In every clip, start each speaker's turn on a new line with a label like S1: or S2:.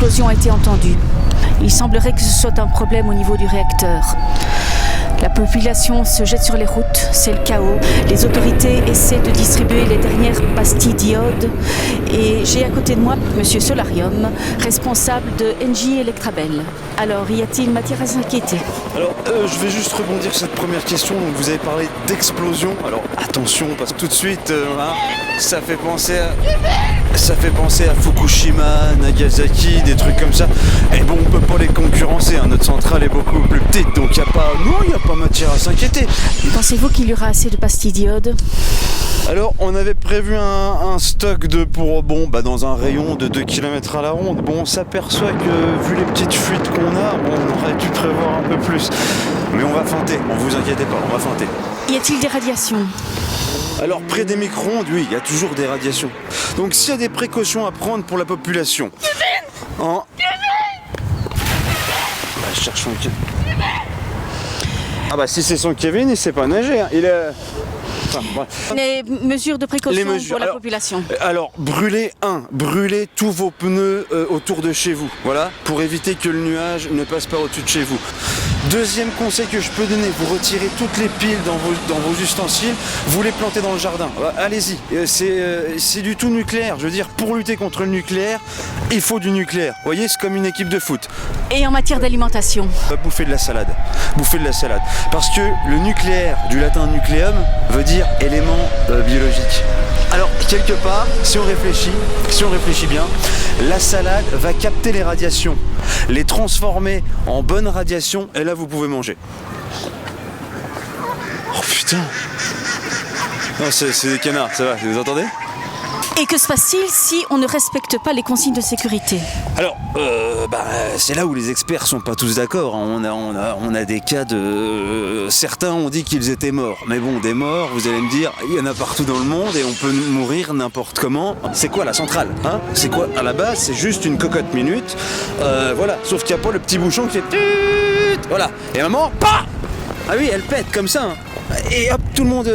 S1: explosion a été entendue. Il semblerait que ce soit un problème au niveau du réacteur. La population se jette sur les routes, c'est le chaos. Les autorités essaient de distribuer les dernières pastilles d'iode. Et j'ai à côté de moi Monsieur Solarium, responsable de NJ Electrabel. Alors, y a-t-il matière à s'inquiéter?
S2: Alors, je vais juste rebondir sur cette première question. Donc, vous avez parlé d'explosion. Alors, attention, parce que tout de suite, ça fait penser à Fukushima, Nagasaki, des trucs comme ça. Et bon, on peut pas les concurrencer. Notre centrale est beaucoup plus petite, donc il n'y a pas matière à s'inquiéter.
S1: Pensez-vous qu'il y aura assez de pastilles d'iode?
S2: Alors, on avait prévu un stock dans un rayon de 2 km à la ronde. Bon, on s'aperçoit que, vu les petites fuites qu'on a, on aurait dû prévoir un peu plus. Mais on va feinter, ne vous inquiétez pas, on va feinter.
S1: Y a-t-il des radiations?
S2: Alors, près des micro-ondes, oui, il y a toujours des radiations. Donc, s'il y a des précautions à prendre pour la population... je cherche son Kevin. Ah bah, si c'est son Kevin, il sait pas nager. Hein. Il est...
S1: Les mesures de précaution pour la population.
S2: Alors, brûlez tous vos pneus autour de chez vous, voilà, pour éviter que le nuage ne passe pas au-dessus de chez vous. Deuxième conseil que je peux donner, vous retirez toutes les piles dans vos ustensiles, vous les plantez dans le jardin. Allez-y, c'est du tout nucléaire. Je veux dire, pour lutter contre le nucléaire, il faut du nucléaire. Vous voyez, c'est comme une équipe de foot.
S1: Et en matière d'alimentation?
S2: Bouffez de la salade. Parce que le nucléaire, du latin nucléum, veut dire élément biologique. Alors, quelque part, si on réfléchit bien, la salade va capter les radiations, les transformer en bonnes radiations, et là, vous pouvez manger. Oh putain! Non, c'est des canards, ça va, vous entendez?
S1: Et que se passe-t-il si on ne respecte pas les consignes de sécurité?
S2: Alors, c'est là où les experts sont pas tous d'accord. On a des cas de... certains ont dit qu'ils étaient morts. Mais bon, des morts, vous allez me dire, il y en a partout dans le monde et on peut mourir n'importe comment. C'est quoi la centrale, hein? C'est quoi? À la base, c'est juste une cocotte minute. Voilà, sauf qu'il n'y a pas le petit bouchon qui fait... Voilà, et maman, pas. Ah oui, elle pète comme ça, hein. Et hop, tout le monde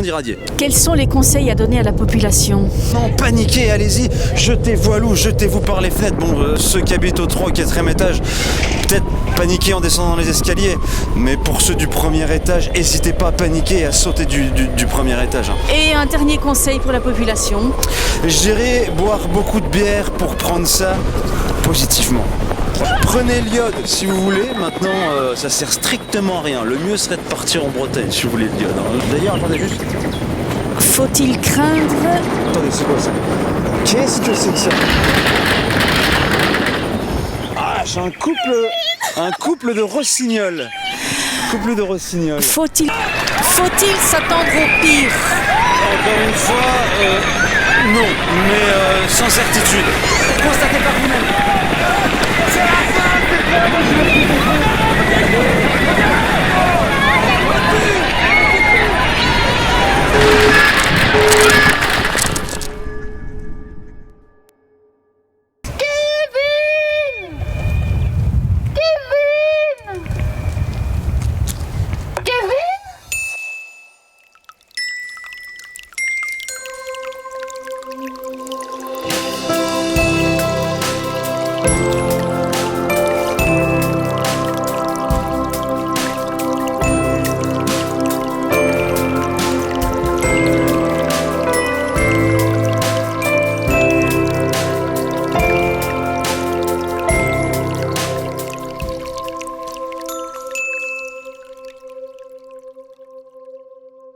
S2: irradié.
S1: Quels sont les conseils à donner à la population?
S2: Non, paniquez, allez-y, jetez-vous à l'eau, jetez-vous par les fenêtres. Bon, ceux qui habitent au 3 ou 4e étage, peut-être paniquer en descendant les escaliers. Mais pour ceux du premier étage, n'hésitez pas à paniquer et à sauter du premier étage. Hein.
S1: Et un dernier conseil pour la population?
S2: Je dirais boire beaucoup de bière pour prendre ça positivement. Prenez l'iode si vous voulez, maintenant ça sert strictement à rien. Le mieux serait de partir en Bretagne si vous voulez l'iode. D'ailleurs, attendez juste.
S1: Faut-il craindre...
S2: Attendez, c'est quoi ça? Qu'est-ce que c'est que ça? Ah, j'ai un couple de rossignols.
S1: Faut-il s'attendre au pire?
S2: Encore une fois, non, mais sans certitude.
S1: Constatez par vous-même.
S3: C'est la fin.